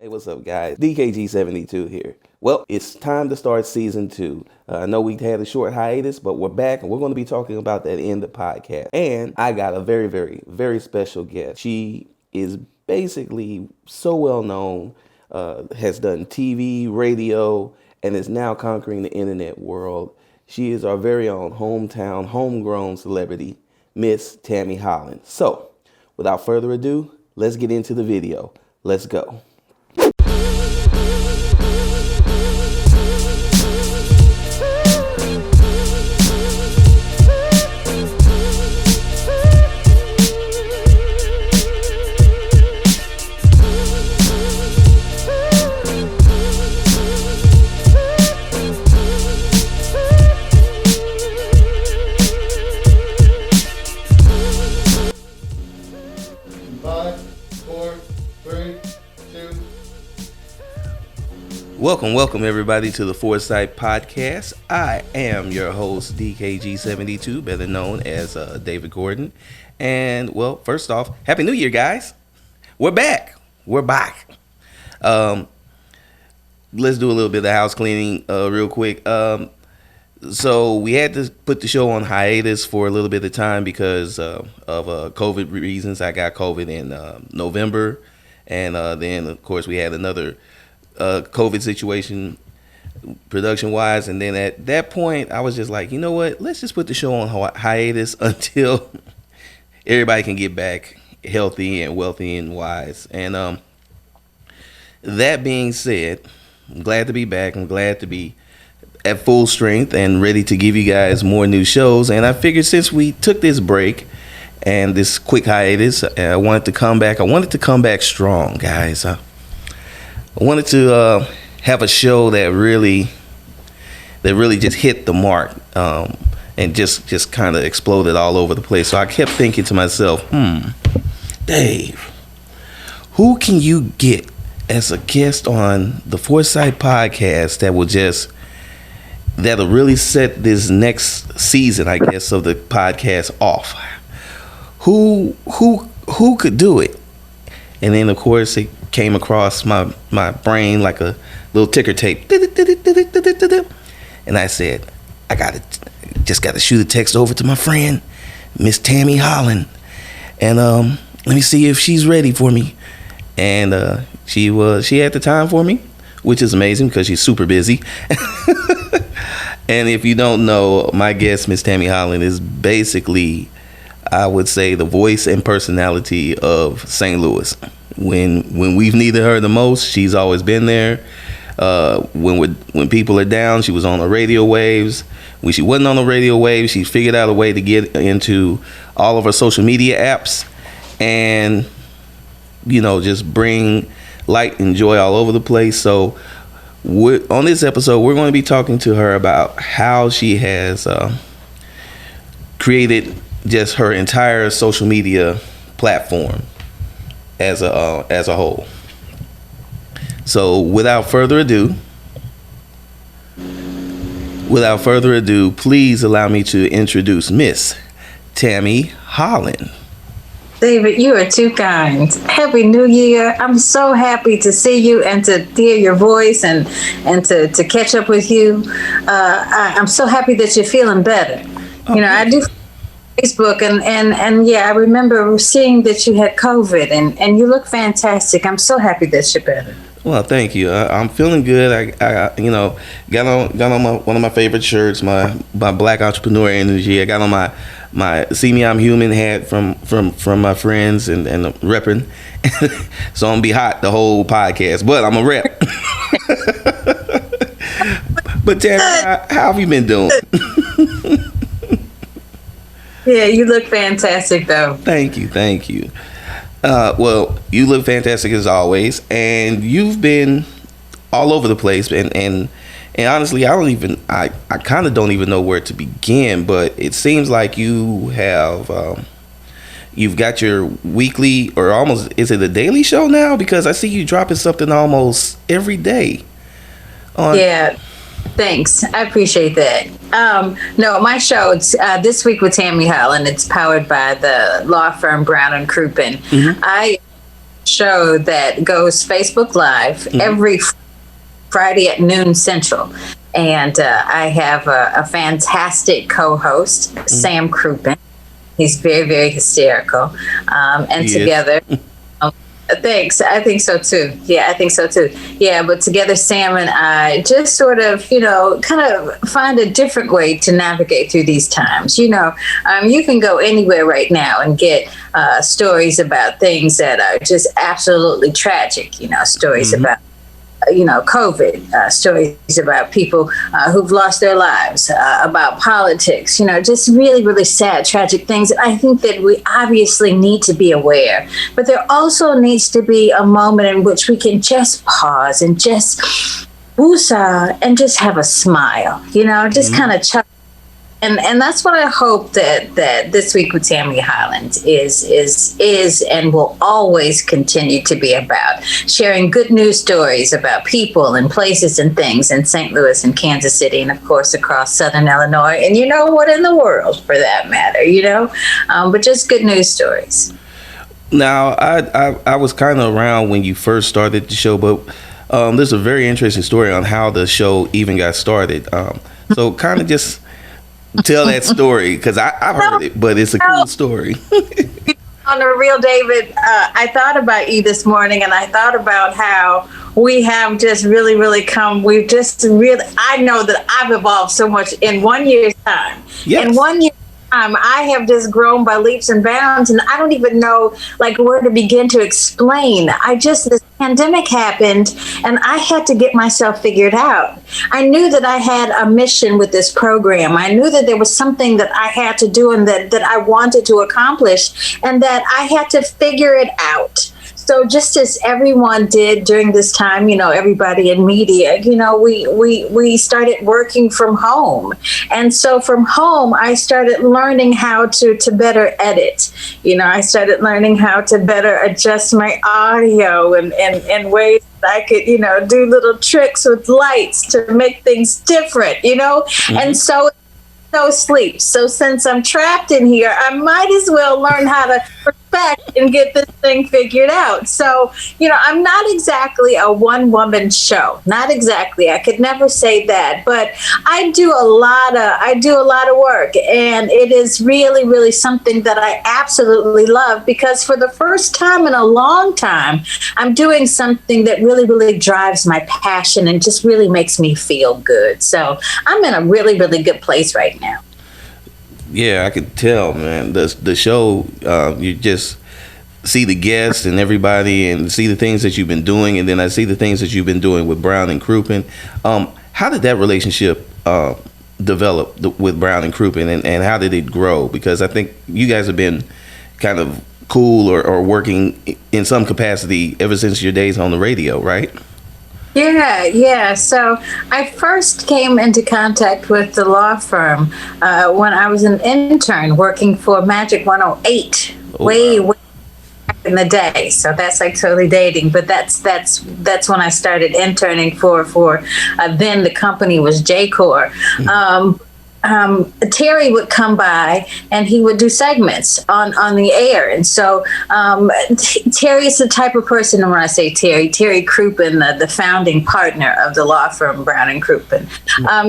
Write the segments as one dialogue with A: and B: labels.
A: Hey, what's up, guys? DKG72 here. Well, it's time to start season 2. I know we had a short hiatus, but we're back and we're going to be talking about that in the podcast. And I got a very, very, very special guest. She is basically so well known, has done TV, radio, and is now conquering the internet world. She is our very own hometown, homegrown celebrity, Miss Tammie Holland. So, without further ado, let's get into the video. Let's go. Welcome everybody to the 4Sight podcast. I am your host, DKG72, better known as David Gordon. And, well, first off, Happy New Year, guys. We're back. Let's do a little bit of house cleaning real quick. So we had to put the show on hiatus for a little bit of time because of COVID reasons. I got COVID in November. And then, of course, we had another COVID situation production wise, and then at that point I was just like, you know what, let's just put the show on hiatus until everybody can get back healthy and wealthy and wise. And that being said, I'm glad to be back. I'm glad to be at full strength and ready to give you guys more new shows. And I figured since we took this break and this quick hiatus, I wanted to come back strong, guys. I wanted to have a show that really just hit the mark and just kind of exploded all over the place. So I kept thinking to myself, Dave, who can you get as a guest on the 4Sight podcast that'll really set this next season, I guess, of the podcast off? Who could do it? And then, of course, it came across my brain like a little ticker tape. And I said, just got to shoot a text over to my friend, Miss Tammie Holland. And let me see if she's ready for me. And she had the time for me, which is amazing because she's super busy. And if you don't know, my guest, Miss Tammie Holland, is basically, I would say, the voice and personality of St. Louis. When we've needed her the most, she's always been there. When people are down, she was on the radio waves. When she wasn't on the radio waves, she figured out a way to get into all of her social media apps and, just bring light and joy all over the place. So on this episode, we're going to be talking to her about how she has created just her entire social media platform as a whole. So without further ado, please allow me to introduce Miss Tammie Holland.
B: David, you are too kind. Happy New Year. I'm so happy to see you and to hear your voice and to catch up with you. I'm so happy that you're feeling better. Okay. I do Facebook and yeah, I remember seeing that you had COVID and you look fantastic. I'm so happy that you're better.
A: Well, thank you. I'm feeling good. I got on one of my favorite shirts, my Black Entrepreneur Energy. I got on my See Me I'm Human hat from my friends and repping. So I'm gonna be hot the whole podcast, but I'm a rep. But Tammie, how have you been doing?
B: Yeah, you look fantastic, though. Thank
A: you. Well, you look fantastic as always, and you've been all over the place. And honestly, I kind of don't even know where to begin. But it seems like you have you've got your weekly, or almost, is it a daily show now? Because I see you dropping something almost every day.
B: Yeah. Thanks. I appreciate that. No, my show, it's This Week with Tammie Holland. It's powered by the law firm Brown and Crouppen. Mm-hmm. show that goes Facebook Live every Friday at noon Central. And I have a fantastic co-host, Sam Crouppen. He's very, very hysterical. And together, thanks. I think so too. Yeah, I think so too. Yeah, but together, Sam and I just sort of, kind of find a different way to navigate through these times. You can go anywhere right now and get stories about things that are just absolutely tragic. Stories about COVID, stories about people who've lost their lives, about politics, just really, really sad, tragic things. I think that we obviously need to be aware, but there also needs to be a moment in which we can just pause and just woosah and just have a smile, just kind of chuckle. And that's what I hope that this week with Tammie Holland is and will always continue to be about, sharing good news stories about people and places and things in St. Louis and Kansas City and, of course, across Southern Illinois and what in the world for that matter, but just good news stories.
A: Now, I was kind of around when you first started the show, but there's a very interesting story on how the show even got started. So kind of just tell that story, because I've heard it, but it's a cool story.
B: On the real, David, I thought about you this morning, and I thought about how we have just really, really come. We've just really, I know that I've evolved so much in 1 year's time. Yes. In 1 year's time, I have just grown by leaps and bounds, and I don't even know where to begin to explain. This pandemic happened, and I had to get myself figured out. I knew that I had a mission with this program. I knew that there was something that I had to do and that I wanted to accomplish, and that I had to figure it out. So just as everyone did during this time, everybody in media, we started working from home. And so from home, I started learning how to better edit. I started learning how to better adjust my audio and ways that I could, do little tricks with lights to make things different, And so no sleep. So since I'm trapped in here, I might as well learn how to perfect and get this thing figured out. So, I'm not exactly a one-woman show. Not exactly. I could never say that, but I do a lot of work, and it is really, really something that I absolutely love, because for the first time in a long time, I'm doing something that really, really drives my passion and just really makes me feel good. So I'm in a really, really good place right now.
A: Yeah, I could tell, man. The show, you just see the guests and everybody, and see the things that you've been doing, and then I see the things that you've been doing with Brown and Crouppen. How did that relationship develop with Brown and Crouppen, and how did it grow? Because I think you guys have been kind of cool or working in some capacity ever since your days on the radio, right?
B: Yeah. So I first came into contact with the law firm when I was an intern working for Magic 108, way back in the day. So that's totally dating, but that's when I started interning for then the company was J-Core. Terry would come by and he would do segments on the air. And so Terry is the type of person, and when I say Terry Crouppen, the founding partner of the law firm Brown and Crouppen.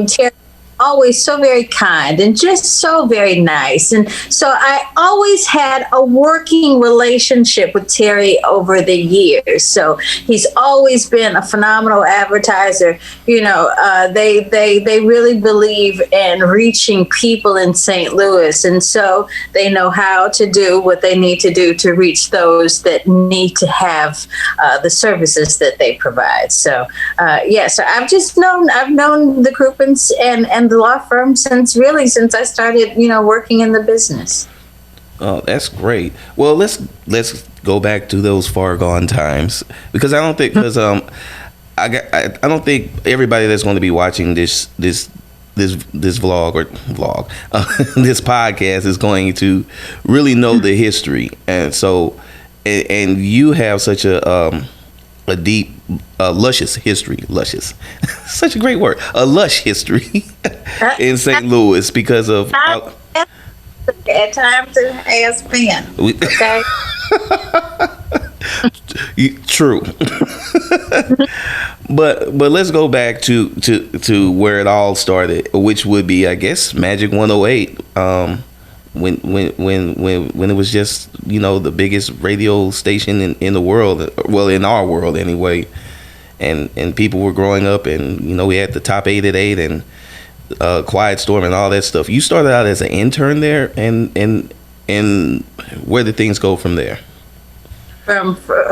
B: Terry always so very kind and just so very nice. And so I always had a working relationship with Terry over the years. So he's always been a phenomenal advertiser. They really believe in reaching people in St. Louis. And so they know how to do what they need to do to reach those that need to have the services that they provide. So, so I've known the Crouppens and the law firm since I started, working in the business.
A: Oh, that's great. Well, let's go back to those far gone times, because I don't think I don't think everybody that's going to be watching this vlog this podcast is going to really know the history, and so and you have such a deep, luscious history, such a great word, a lush history in St. Louis because of.
B: At times it has been. Okay.
A: True. But let's go back to where it all started, which would be, I guess, Magic 108. When it was just, the biggest radio station in the world, well, in our world anyway, and people were growing up, and we had the top 8 at 8 and Quiet Storm and all that stuff. You started out as an intern there, and where did things go from there?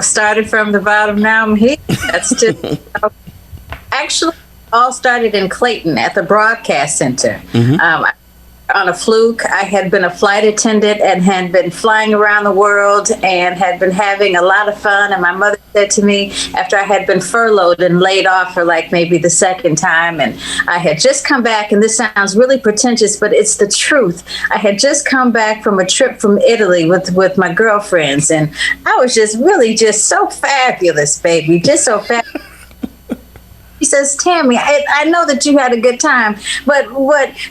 B: Started from the bottom, now I'm here. That's just actually all started in Clayton at the Broadcast Center. On a fluke. I had been a flight attendant and had been flying around the world and had been having a lot of fun. And my mother said to me, after I had been furloughed and laid off for like maybe the second time, and I had just come back, and this sounds really pretentious, but it's the truth. I had just come back from a trip from Italy with my girlfriends, and I was just really just so fabulous, baby, just so fabulous. She says, Tammie, I know that you had a good time, but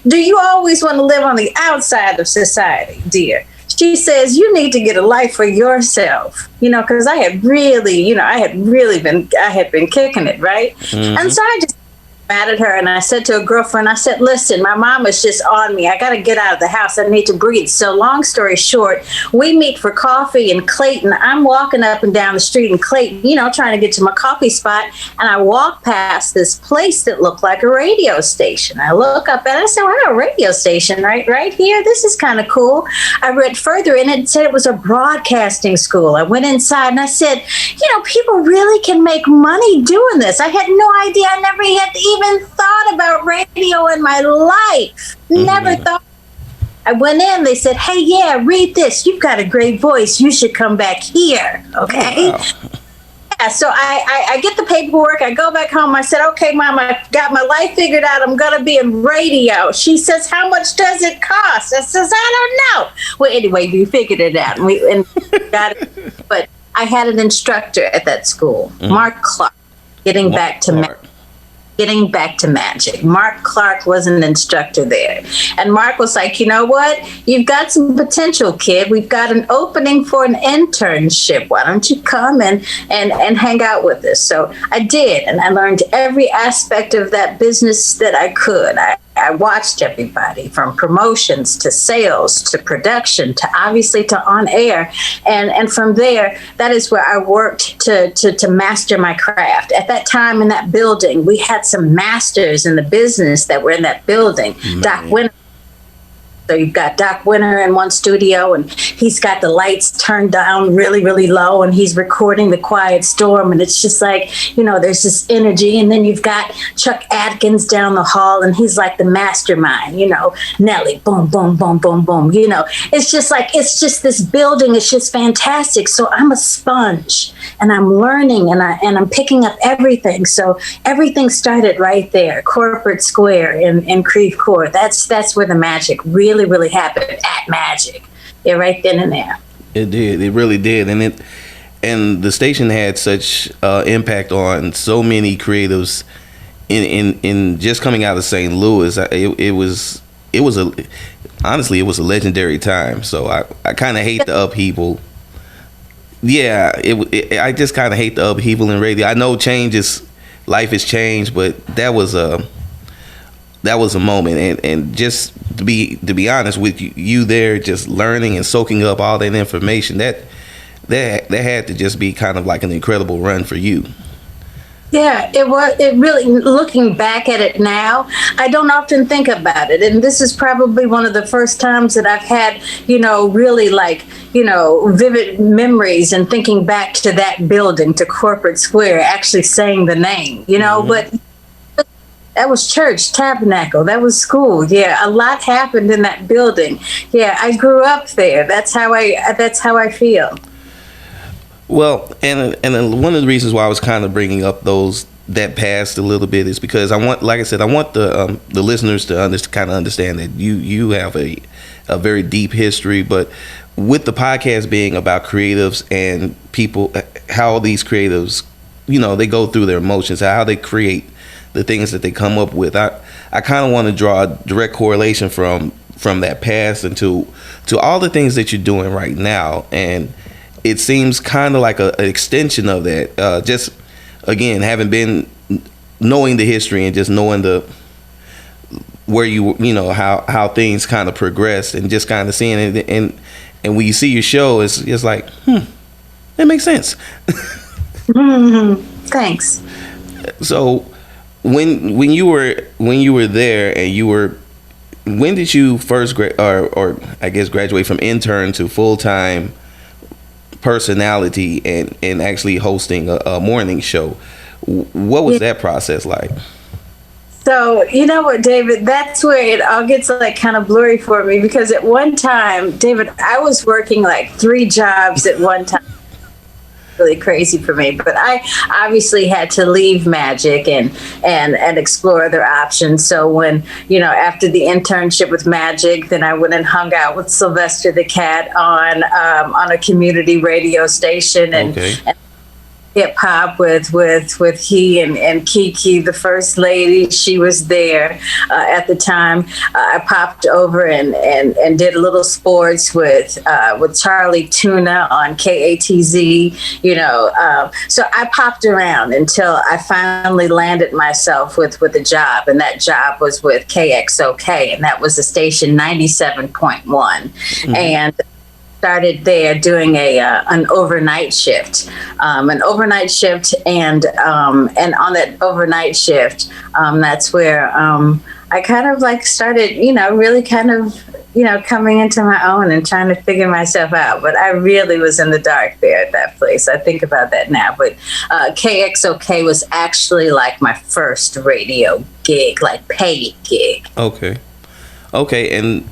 B: do you always want to live on the outside of society, dear? She says, you need to get a life for yourself, because I had been kicking it, right? And so I just mad at her, and I said to a girlfriend, I said, listen, my mom is just on me. I got to get out of the house. I need to breathe. So long story short, we meet for coffee in Clayton. I'm walking up and down the street in Clayton, trying to get to my coffee spot. And I walk past this place that looked like a radio station. I look up and I said, wow, a radio station right here. This is kind of cool. I read further and it said it was a broadcasting school. I went inside and I said, people really can make money doing this. I had no idea. I never had even thought about radio in my life. Never thought. I went in, they said, hey, yeah, read this. You've got a great voice. You should come back here. Okay. Wow. Yeah, so I get the paperwork. I go back home. I said, okay, Mom, I got my life figured out. I'm going to be in radio. She says, how much does it cost? I says, I don't know. Well, anyway, we figured it out and got it. But I had an instructor at that school, Mark Clark, getting back to magic. Mark Clark was an instructor there. And Mark was like, you know what? You've got some potential, kid. We've got an opening for an internship. Why don't you come and hang out with us? So I did. And I learned every aspect of that business that I could. I watched everybody from promotions to sales to production to obviously to on air. And from there, that is where I worked to master my craft. At that time in that building, we had some masters in the business that were in that building. Man. Doc Winter. So you've got Doc Winter in one studio, and he's got the lights turned down really, really low, and he's recording the Quiet Storm, and it's just like, there's this energy. And then you've got Chuck Atkins down the hall, and he's like the mastermind, Nelly, boom, boom, boom, boom, boom. It's just this building. It's just fantastic. So I'm a sponge, and I'm learning, and I'm picking up everything. So everything started right there, Corporate Square in Creve Court. That's where the magic really happened at Magic. Yeah, right then and there.
A: It did. It really did. And the station had such impact on so many creatives in just coming out of St. Louis. Honestly, it was a legendary time. So I kind of hate the upheaval. Yeah, I just kind of hate the upheaval in radio. I know life has changed, but that was a moment, and just to be honest with you there, just learning and soaking up all that information, that had to just be kind of like an incredible run for you.
B: Yeah, it was. It really, looking back at it now, I don't often think about it. And this is probably one of the first times that I've had, really vivid memories and thinking back to that building, to Corporate Square, actually saying the name, but that was church, tabernacle. That was school. Yeah, a lot happened in that building. Yeah, I grew up there. That's how I feel.
A: Well, and one of the reasons why I was kind of bringing up that past a little bit is because I want the listeners to kind of understand that you have a very deep history, but with the podcast being about creatives and people, how these creatives, they go through their emotions, how they create the things that they come up with. I kind of want to draw a direct correlation from that past and to all the things that you're doing right now. And it seems kind of like an extension of that. Just again, having been knowing the history and just knowing the where you know how things kind of progressed, and just kind of seeing it, and when you see your show, it's just like, it makes sense.
B: Thanks.
A: So when you were there, and when did you first or I guess graduate from intern to full-time personality and actually hosting a morning show? What was that process like?
B: So, you know what, David, that's where it all gets like kind of blurry for me, because at one time, David, I was working like 3 jobs at one time. Really crazy for me, but I obviously had to leave Magic and explore other options. So when, you know, after the internship with Magic, then I went and hung out with Sylvester the Cat on a community radio station, and hip hop with he and Kiki, the first lady. She was there at the time. I popped over and did a little sports with Charlie Tuna on KATZ. You know, so I popped around until I finally landed myself with a job, and that job was with KXOK, and that was the station 97.1, and started there doing an overnight shift, and on that overnight shift, that's where I kind of like started, you know, really kind of, you know, coming into my own and trying to figure myself out. But I really was in the dark there at that place. I think about that now. But KXOK was actually like my first radio gig, like paid gig.
A: Okay, and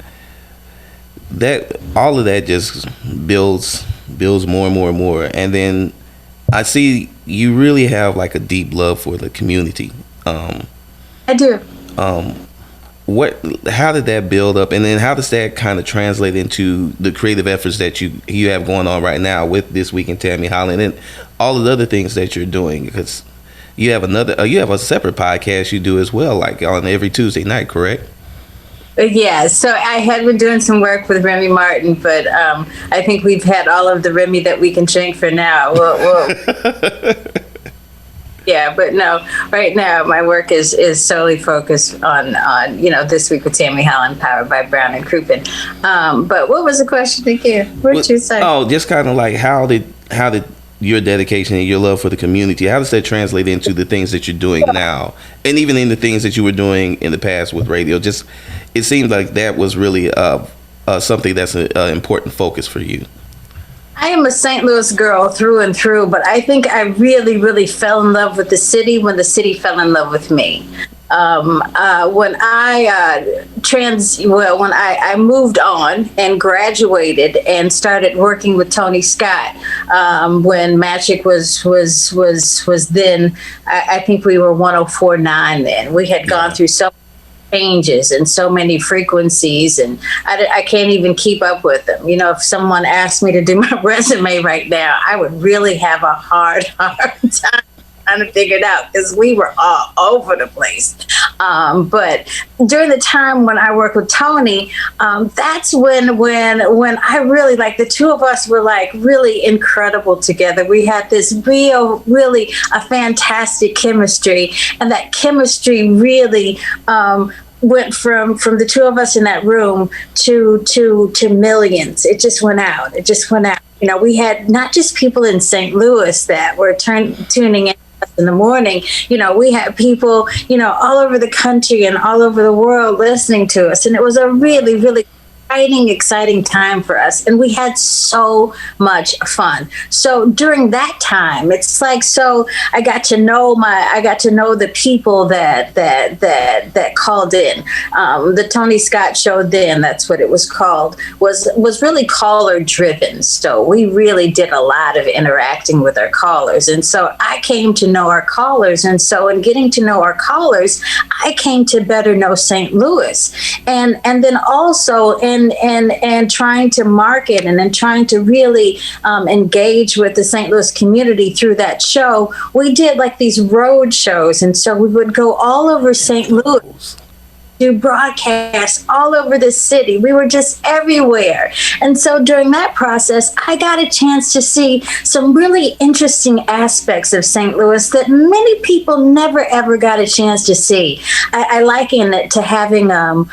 A: that all of that just builds more and more and more. And then I see you really have like a deep love for the community.
B: I do.
A: How did that build up, and then how does that kind of translate into the creative efforts that you have going on right now with This Week in Tammie Holland and all of the other things that you're doing? Because you have a separate podcast you do as well, like on every Tuesday night, correct?
B: Yeah, so I had been doing some work with Remy Martin, but I think we've had all of the Remy that we can drink for now. Yeah, but no, right now my work is solely focused on you know, This Week with Tammie Holland, powered by Brown and Crouppen. But what was the question again? What did you say?
A: Oh, just kind of like how did your dedication and your love for the community, how does that translate into the things that you're doing now, and even in the things that you were doing in the past with radio? Just, it seems like that was really something that's an important focus for you.
B: I am a St. Louis girl through and through, but I think I really, really fell in love with the city when the city fell in love with me. When I moved on and graduated and started working with Tony Scott, when Magic was then, I think we were 104.9 then. We had gone through so changes and so many frequencies, and I can't even keep up with them. You know, if someone asked me to do my resume right now, I would really have a hard time trying to figure it out, because we were all over the place. But during the time when I worked with Tony, that's when I really, like, the two of us were like really incredible together. We had this really a fantastic chemistry, and that chemistry really went from the two of us in that room to millions. It just went out. You know, we had not just people in St. Louis that were tuning in the morning. You know, we had people, you know, all over the country and all over the world listening to us. And it was a really, really exciting time for us, and we had so much fun. So during that time, it's like, so I got to know the people that called in. The Tony Scott show then, that's what it was called, was really caller driven. So we really did a lot of interacting with our callers, and so I came to know our callers, and so in getting to know our callers, I came to better know St. Louis, and then also and trying to market and then trying to really engage with the St. Louis community through that show. We did like these road shows, and so we would go all over St. Louis do broadcasts all over the city. We were just everywhere. And so during that process, I got a chance to see some really interesting aspects of St. Louis that many people never ever got a chance to see. I liken it to having a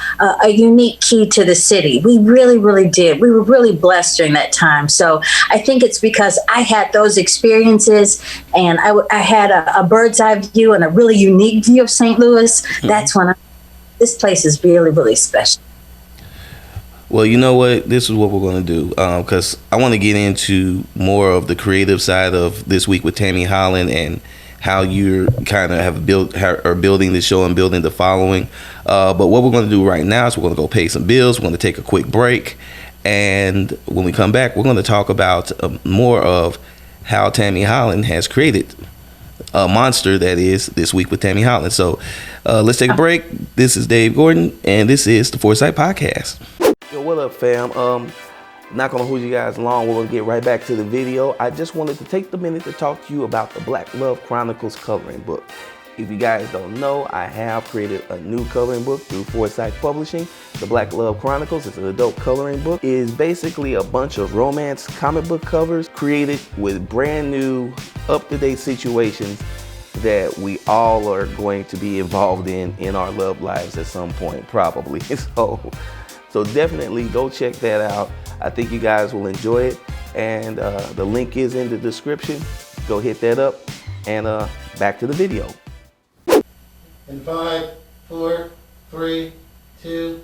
B: unique key to the city. We really, really did. We were really blessed during that time. So I think it's because I had those experiences, and I had a bird's eye view and a really unique view of St. Louis. That's when this place is really, really special.
A: Well, you know what? This is what we're going to do, because I want to get into more of the creative side of This Week with Tammie Holland and how you kind of have building the show and building the following. But what we're going to do right now is we're going to go pay some bills. We're going to take a quick break. And when we come back, we're going to talk about more of how Tammie Holland has created a monster that is This Week with Tammie Holland. So let's take a break. This is Dave Gordon, and this is the 4Sight Podcast. Yo, what up, fam? Not gonna hold you guys long. We're gonna get right back to the video. I just wanted to take the minute to talk to you about the Black Love Chronicles coloring book. If you guys don't know, I have created a new coloring book through 4Sight Publishing. The Black Love Chronicles is an adult coloring book. It is basically a bunch of romance comic book covers created with brand new, up-to-date situations that we all are going to be involved in our love lives at some point, probably. So definitely go check that out. I think you guys will enjoy it. And the link is in the description. Go hit that up. And back to the video.
C: In 5, 4, 3, 2.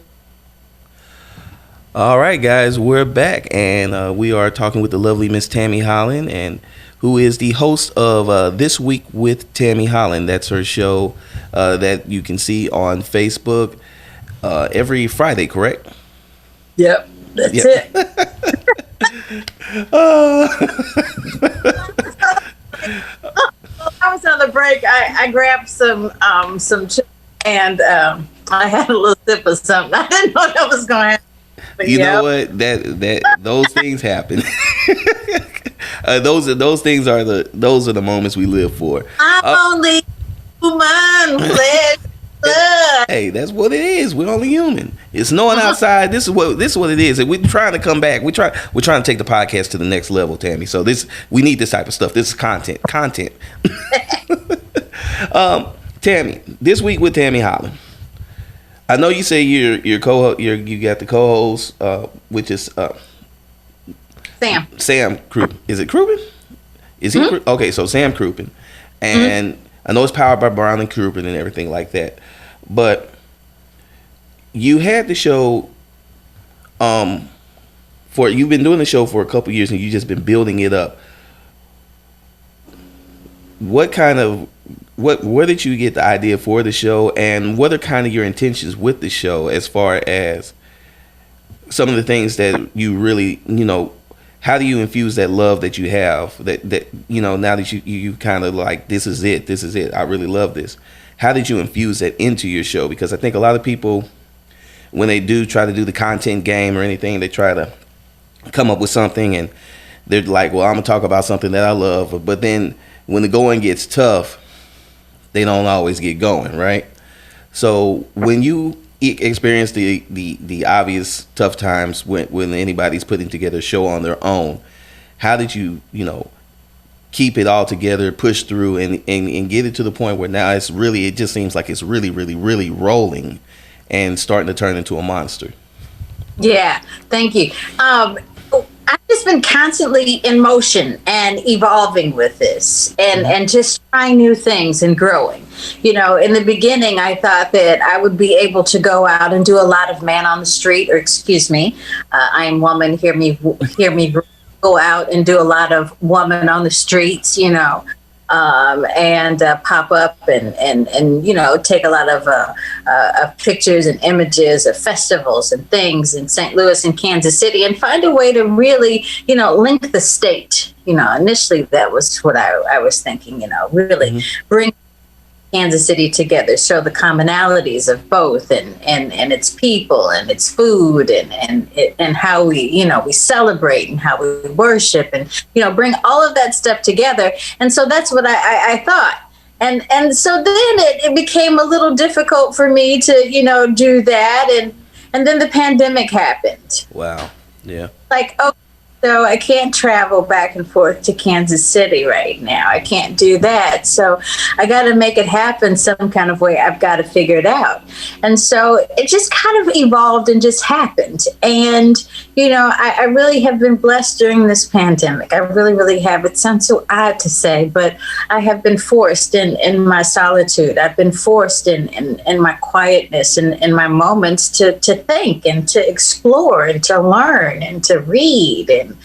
A: All right, guys, we're back, and we are talking with the lovely Miss Tammie Holland, and who is the host of This Week with Tammie Holland. That's her show that you can see on Facebook every Friday, correct?
B: Yep, that's it. I was on the break. I grabbed some chips, and I had a little sip of something. I didn't know that was going to happen. But
A: you know what? That those things happen. Those things are the moments we live for.
B: I'm only human flesh.
A: Hey, that's what it is. We're only human. It's snowing outside. This is what it is. And we're trying to come back. We're trying to take the podcast to the next level, Tammie. So we need this type of stuff. This is content. Tammie, This Week with Tammie Holland. I know you say you got the co-host, which is Sam Crouppen. Is it Crouppen? Is he? Mm-hmm. Okay, so Sam Crouppen, and I know it's powered by Brown and Crouppen and everything like that. But you had the show, you've been doing the show for a couple years, and you've just been building it up. Where did you get the idea for the show, and what are kind of your intentions with the show as far as some of the things that you really, how do you infuse that love that you have that now that you kind of like, this is it, I really love this. How did you infuse that into your show? Because I think a lot of people, when they do try to do the content game or anything, they try to come up with something and they're like, well, I'm gonna talk about something that I love, but then when the going gets tough, they don't always get going, right? So when you experience the obvious tough times when anybody's putting together a show on their own, how did you keep it all together, push through, and get it to the point where now it just seems like it's really, really, really rolling and starting to turn into a monster?
B: Yeah, thank you. I've just been constantly in motion and evolving with this and just trying new things and growing. In the beginning, I thought that I would be able to go out and do a lot of man on the street, or excuse me, I am woman, hear me, go out and do a lot of woman on the streets, and pop up and take a lot of pictures and images of festivals and things in St. Louis and Kansas City, and find a way to really, link the state. Initially that was what I was thinking, really bring Kansas City together, show the commonalities of both and its people and its food and how we celebrate and how we worship and bring all of that stuff together. And so that's what I thought. And so then it became a little difficult for me to, do that. And then the pandemic happened.
A: Wow. Yeah.
B: Like, oh, so I can't travel back and forth to Kansas City right now. I can't do that. So I got to make it happen some kind of way. I've got to figure it out. And so it just kind of evolved and just happened. And, I really have been blessed during this pandemic. I really, really have. It sounds so odd to say, but I have been forced in my solitude. I've been forced in my quietness and in my moments to think and to explore and to learn and to read and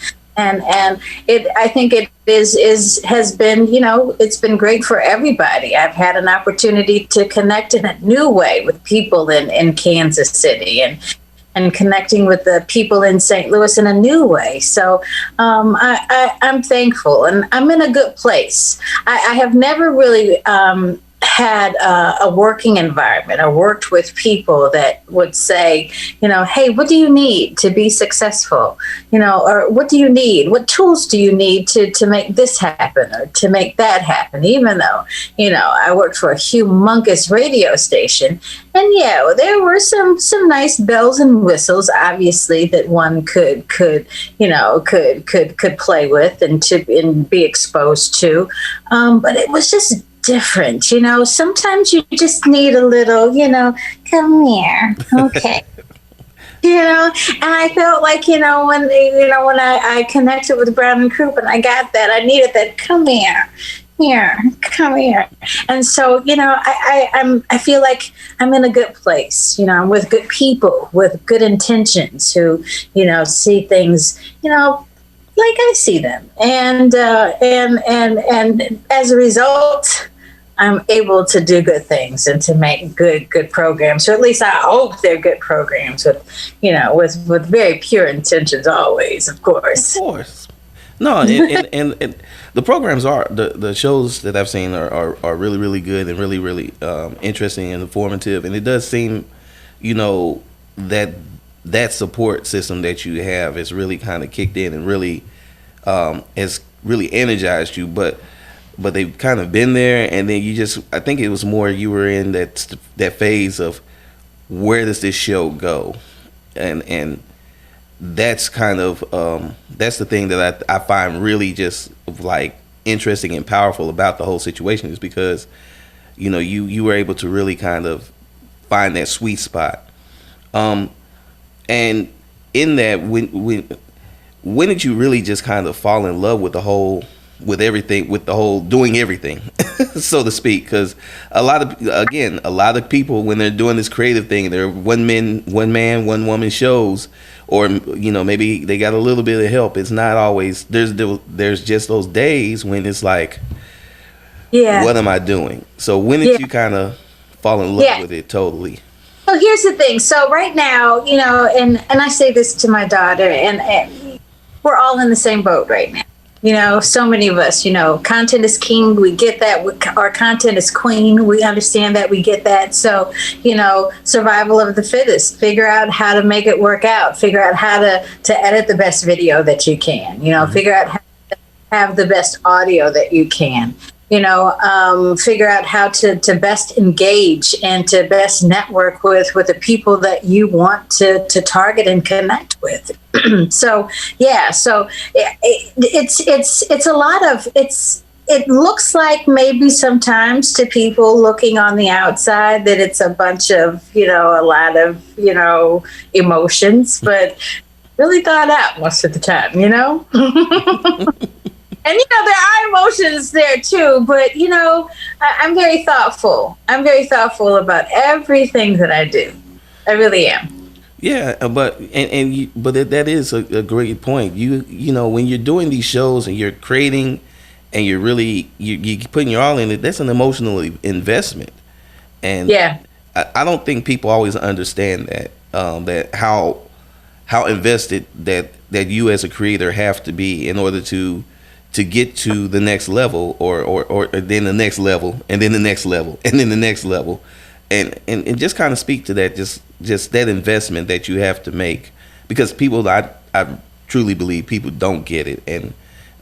B: it, I think it has been, it's been great for everybody. I've had an opportunity to connect in a new way with people in Kansas City and connecting with the people in St. Louis in a new way. So I'm thankful, and I'm in a good place. I have never really had a working environment. I worked with people that would say, hey, what do you need to be successful? Or what do you need? What tools do you need to make this happen or to make that happen? Even though, I worked for a humongous radio station, and yeah, there were some nice bells and whistles, obviously, that one could play with and be exposed to. But it was just different. Sometimes you just need a little, come here. Okay. And I felt like, when I connected with Brown and Croup and I got that, I needed that, come here, come here. And so, I feel like I'm in a good place. I'm with good people, with good intentions who, see things, like I see them. And as a result, I'm able to do good things and to make good programs, or at least I hope they're good programs with very pure intentions always, of course.
A: Of course. No, and the programs are, the shows that I've seen are really, really good and really, really interesting and informative. And it does seem, that support system that you have is really kind of kicked in and really has really energized you. But they've kind of been there, and then I think it was more you were in that phase of where does this show go, and that's kind of that's the thing that I find really just like interesting and powerful about the whole situation, is because you were able to really kind of find that sweet spot, and in that when did you really just kind of fall in love with the whole doing everything so to speak? Because a lot of people, when they're doing this creative thing, they're one man one woman shows, or maybe they got a little bit of help. It's not always, there's just those days when it's like, what am I doing? So when did you kind of fall in love with it totally?
B: Well, here's the thing. So right now, and I say this to my daughter, and we're all in the same boat right now. So many of us, content is king. We get that. Our content is queen. We understand that. We get that. So, survival of the fittest. Figure out how to make it work out. Figure out how to edit the best video that you can. Figure out how to have the best audio that you can. Figure out how to best engage and to best network with the people that you want to target and connect with. So it's a lot of, it looks like maybe sometimes to people looking on the outside that it's a bunch of, a lot of, emotions, but really thought out most of the time, And, there are emotions there too, but, I'm very thoughtful. I'm very thoughtful about everything that I do. I really am.
A: Yeah, but that is a great point. When you're doing these shows and you're creating and you're really, you're putting your all in it, that's an emotional investment. And I don't think people always understand that, that how invested that you as a creator have to be in order to get to the next level, or then the next level, and then the next level, and then the next level, and just kind of speak to that, just that investment that you have to make, because people, I truly believe people don't get it, and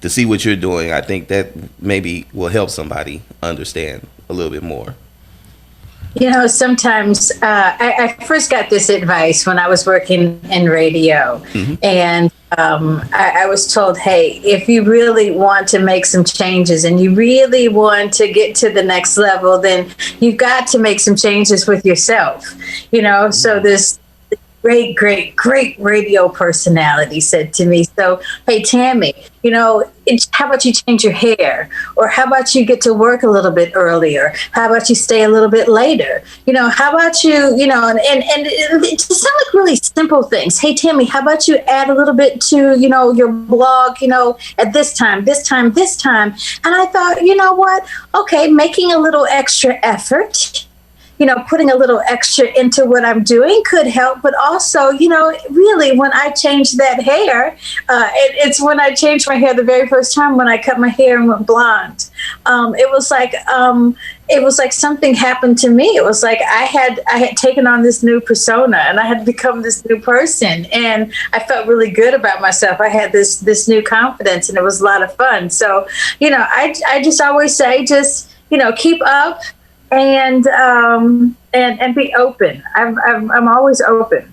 A: to see what you're doing. I think that maybe will help somebody understand a little bit more.
B: Sometimes I first got this advice when I was working in radio, and I was told, hey, if you really want to make some changes and you really want to get to the next level, then you've got to make some changes with yourself. So this great radio personality said to me, so, hey, Tammie, how about you change your hair? Or how about you get to work a little bit earlier? How about you stay a little bit later? How about you, and it just sound like really simple things. Hey, Tammie, how about you add a little bit to, your blog, at this time. And I thought, you know what? Okay, making a little extra effort, putting a little extra into what I'm doing could help. But also, really, when I changed that hair, it's when I changed my hair the very first time when I cut my hair and went blonde. It was like something happened to me. It was like I had taken on this new persona and I had become this new person, and I felt really good about myself. I had this new confidence, and it was a lot of fun. So, I just always say, just keep up. And be open. I'm always open.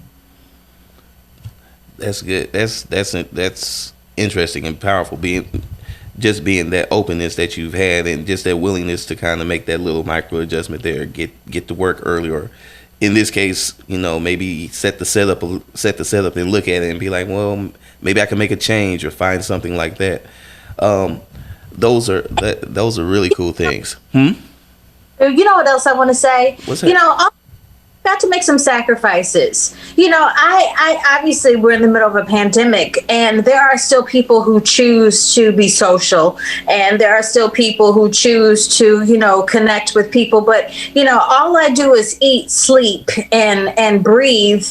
A: That's good. That's interesting and powerful. Being that openness that you've had, and just that willingness to kind of make that little micro adjustment there, get to work earlier. In this case, maybe set the setup and look at it and be like, well, maybe I can make a change or find something like that. Those are really cool things.
B: You know what else I want to say?
A: What's that?
B: I've got to make some sacrifices. I obviously we're in the middle of a pandemic, and there are still people who choose to be social, and there are still people who choose to, connect with people. But, all I do is eat, sleep, and breathe,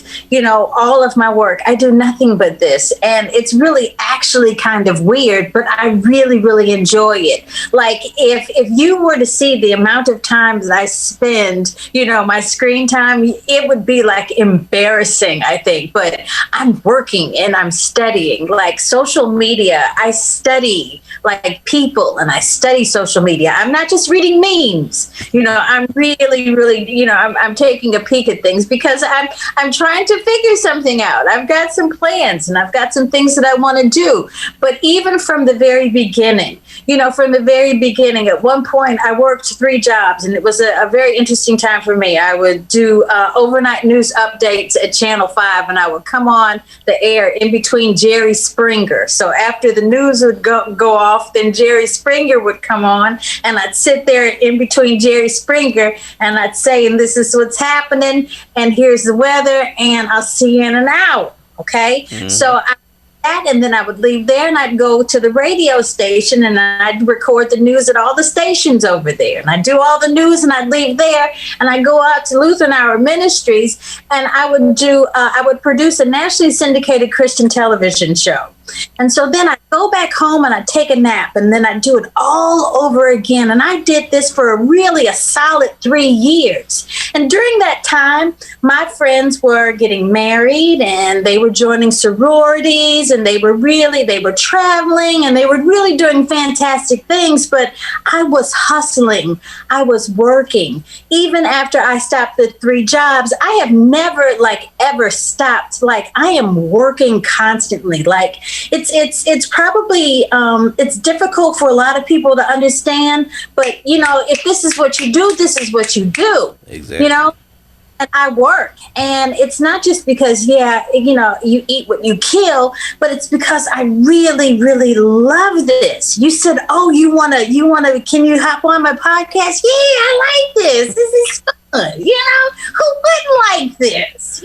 B: all of my work. I do nothing but this. And it's really actually kind of weird, but I really, really enjoy it. Like if you were to see the amount of time that I spend, my screen time, it would be like embarrassing, I think. But I'm working and I'm studying. Like social media, I study like people, and I study social media. I'm not just reading memes. I'm really, really, I'm taking a peek at things because I'm trying to figure something out. I've got some plans and I've got some things that I want to do. But even from the very beginning, at one point I worked 3 jobs, and it was a very interesting time for me. I would do overnight news updates at Channel 5, and I would come on the air in between Jerry Springer. So after the news would go off, then Jerry Springer would come on, and I'd sit there in between Jerry Springer, and I'd say, and this is what's happening, and here's the weather, and I'll see you in an hour. Okay. So and then I would leave there and I'd go to the radio station and I'd record the news at all the stations over there. And I'd do all the news and I'd leave there and I'd go out to Lutheran Hour Ministries and I would produce a nationally syndicated Christian television show. And so then I'd go back home and I'd take a nap and then I'd do it all over again. And I did this for really a solid 3 years. And during that time, my friends were getting married and they were joining sororities and they were traveling and they were really doing fantastic things. But I was hustling. I was working. Even after I stopped the 3 jobs, I have never ever stopped. I am working constantly. It's probably it's difficult for a lot of people to understand, but if this is what you do, this is what you do.
A: Exactly.
B: And I work, and it's not just because you eat what you kill, but it's because I really, really love this. You said, "Oh, you wanna? Can you hop on my podcast?" Yeah, I like this. This is fun. Who wouldn't like this?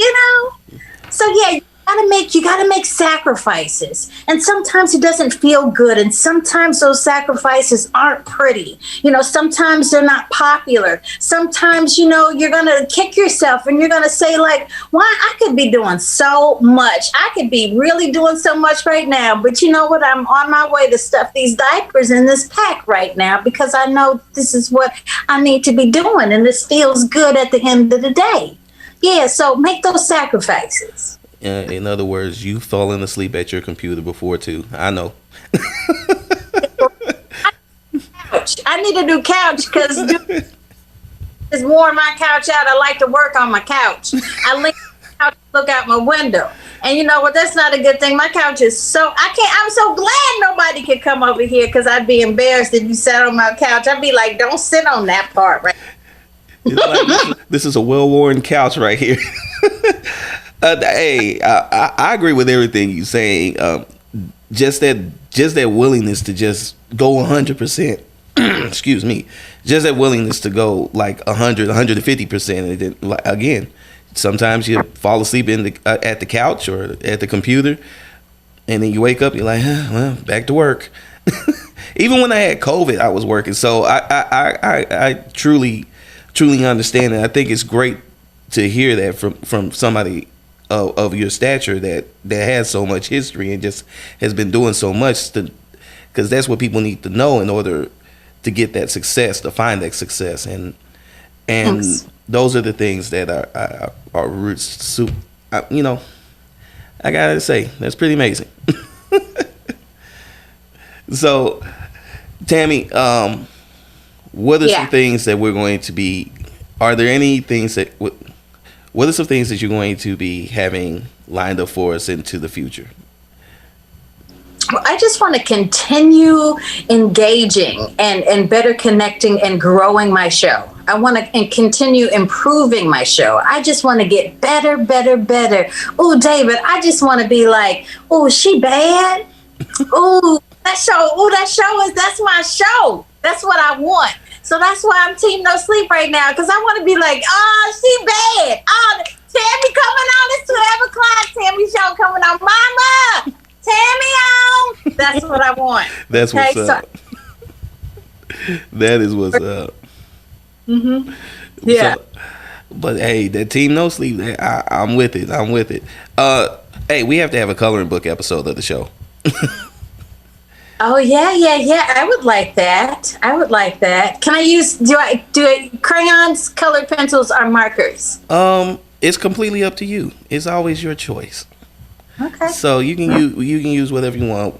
B: So yeah. You gotta make sacrifices, and sometimes it doesn't feel good, and sometimes those sacrifices aren't pretty. Sometimes they're not popular. Sometimes you're gonna kick yourself and you're gonna say why I could be doing so much. I could be really doing so much right now, but you know what? I'm on my way to stuff these diapers in this pack right now because I know this is what I need to be doing, and this feels good at the end of the day. Yeah, so make those sacrifices.
A: In other words, you've fallen asleep at your computer before too. I know.
B: couch. I need a new couch because it's worn my couch out. I like to work on my couch. I lean out, look out my window. And you know what? That's not a good thing. My couch is I'm so glad nobody could come over here because I'd be embarrassed if you sat on my couch. I'd be like, don't sit on that part, right?
A: This is a well-worn couch right here. Hey, I agree with everything you're saying. Just that willingness to just go 100%. Excuse me. Just that willingness to go like 100, 150%. And then, like, again, sometimes you fall asleep at the couch or at the computer, and then you wake up, you're like, well, back to work. Even when I had COVID, I was working. So I truly understand it. I think it's great to hear that from somebody of your stature that has so much history and just has been doing so much, because that's what people need to know in order to get that success, to find that success. And
B: Thanks.
A: those are the things that are you know, I gotta say, that's pretty amazing. So, Tammie, what are some things that we're going to be? Are there any things that? What are some things that you're going to be having lined up for us into the future?
B: Well, I just want to continue engaging and better connecting and growing my show. I want to continue improving my show. I just want to get better. Oh, David, I just want to be like, oh, she bad? Oh, that's my show. That's what I want. So that's why I'm Team No Sleep right now, because I want to be like, oh, she bad. Oh, Tammie coming on. It's 12 o'clock. Tammie show coming on. Mama, Tammie on. That's what I want.
A: That's what's up. That is what's up.
B: Mm-hmm. Yeah.
A: So, but hey, that Team No Sleep, I'm with it. Hey, we have to have a coloring book episode of the show.
B: Oh yeah. I would like that. Can I use do I crayons, colored pencils, or markers?
A: It's completely up to you. It's always your choice.
B: Okay.
A: So you can use whatever you want.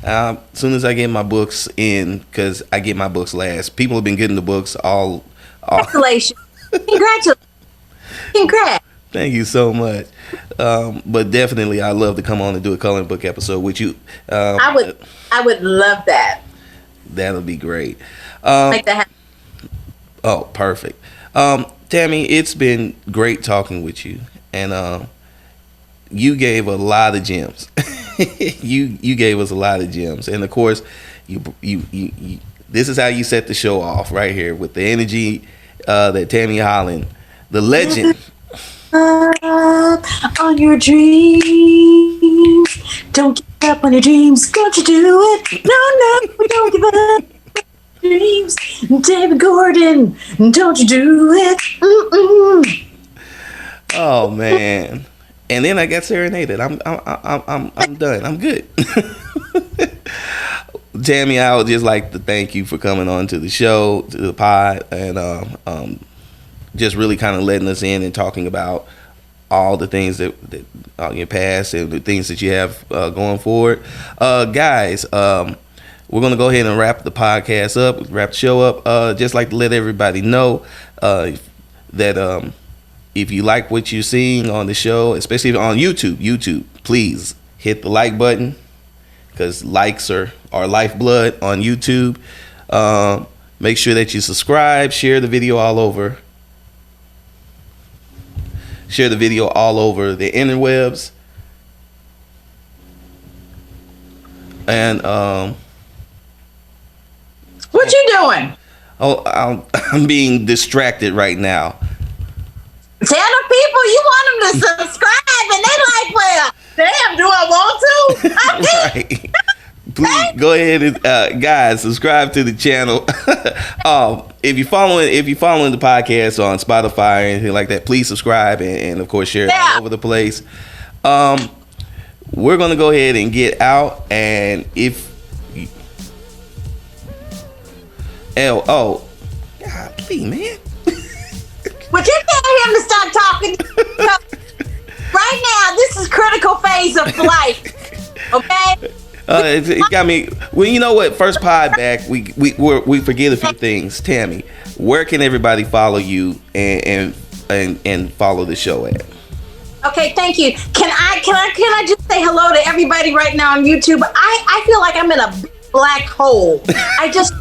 A: As soon as I get my books in, because I get my books last. People have been getting the books all.
B: Congratulations! Congrats!
A: Thank you so much. But definitely, I love to come on and do a coloring book episode with you.
B: I would love that.
A: That'll be great.
B: Like that.
A: Oh, perfect. Tammie, it's been great talking with you, and you gave a lot of gems. you gave us a lot of gems, and of course, you this is how you set the show off right here with the energy that Tammie Holland, the legend.
B: Up on your dreams. Don't give up on your dreams. Don't you do it? No, we don't give up. Dreams, David Gordon. Don't you do it? Mm-mm.
A: Oh man! And then I got serenaded. I'm done. I'm good. Tammie, I would just like to thank you for coming on to the show, to the pod, and just really kind of letting us in and talking about all the things that your past and the things that you have going forward. Guys, we're going to go ahead and wrap the podcast up, wrap the show up. Just like to let everybody know that if you like what you're seeing on the show, especially on YouTube, please hit the like button, because likes are lifeblood on YouTube. Make sure that you subscribe, share the video all over. Share the video all over the interwebs. And
B: what you doing?
A: Oh, I'm being distracted right now.
B: Tell the people you want them to subscribe, and they like, well, damn, do I want to?
A: Right. Please go ahead and guys, subscribe to the channel. If you're following the podcast on Spotify or anything like that, please subscribe and of course share it all over the place. We're gonna go ahead and get out, and golly, man.
B: But you tell him to stop talking. Right now, this is critical phase of life. Okay?
A: It got me. Well, you know what? First pod back, we forget a few things. Tammie, where can everybody follow you and follow the show at?
B: Okay, thank you. Can I just say hello to everybody right now on YouTube? I feel like I'm in a black hole. I just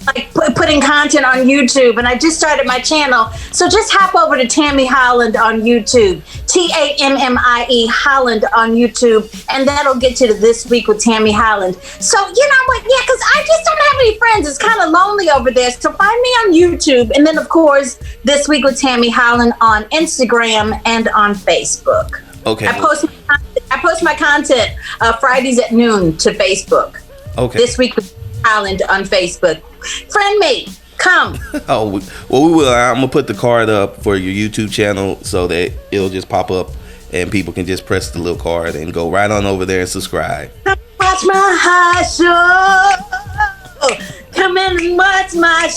B: like putting content on YouTube, and I just started my channel. So just hop over to Tammie Holland on YouTube, TAMMIE Holland on YouTube, and that'll get you to This Week with Tammie Holland. So you know what? Yeah, because I just don't have any friends. It's kind of lonely over there. So find me on YouTube, and then of course This Week with Tammie Holland on Instagram and on Facebook.
A: Okay.
B: I post my content Fridays at noon to Facebook.
A: Okay.
B: This Week with Holland on Facebook. Friend me. Come.
A: Oh, well, we will. I'm gonna put the card up for your YouTube channel so that it'll just pop up and people can just press the little card and go right on over there and subscribe.
B: Come watch my high show. Come in and watch my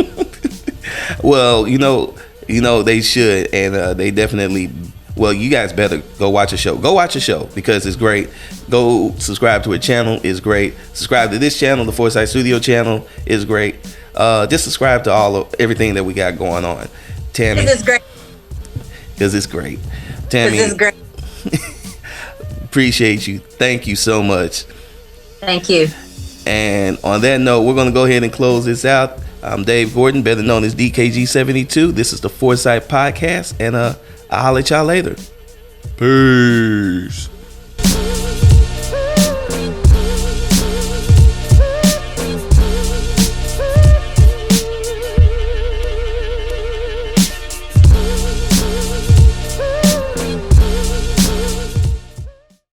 B: show.
A: Well, you know they should, and they definitely. Well, you guys better go watch a show. Go watch a show because it's great. Go subscribe to a channel is great. Subscribe to this channel, the 4Sight Studio channel is great. Just subscribe to everything that we got going on. Tammie,
B: This is great.
A: because it's great. Tammie,
B: This is great.
A: appreciate you. Thank you so much.
B: Thank you.
A: And on that note, we're gonna go ahead and close this out. I'm Dave Gordon, better known as DKG72. This is the 4Sight Podcast, and I'll holler at y'all later. Peace.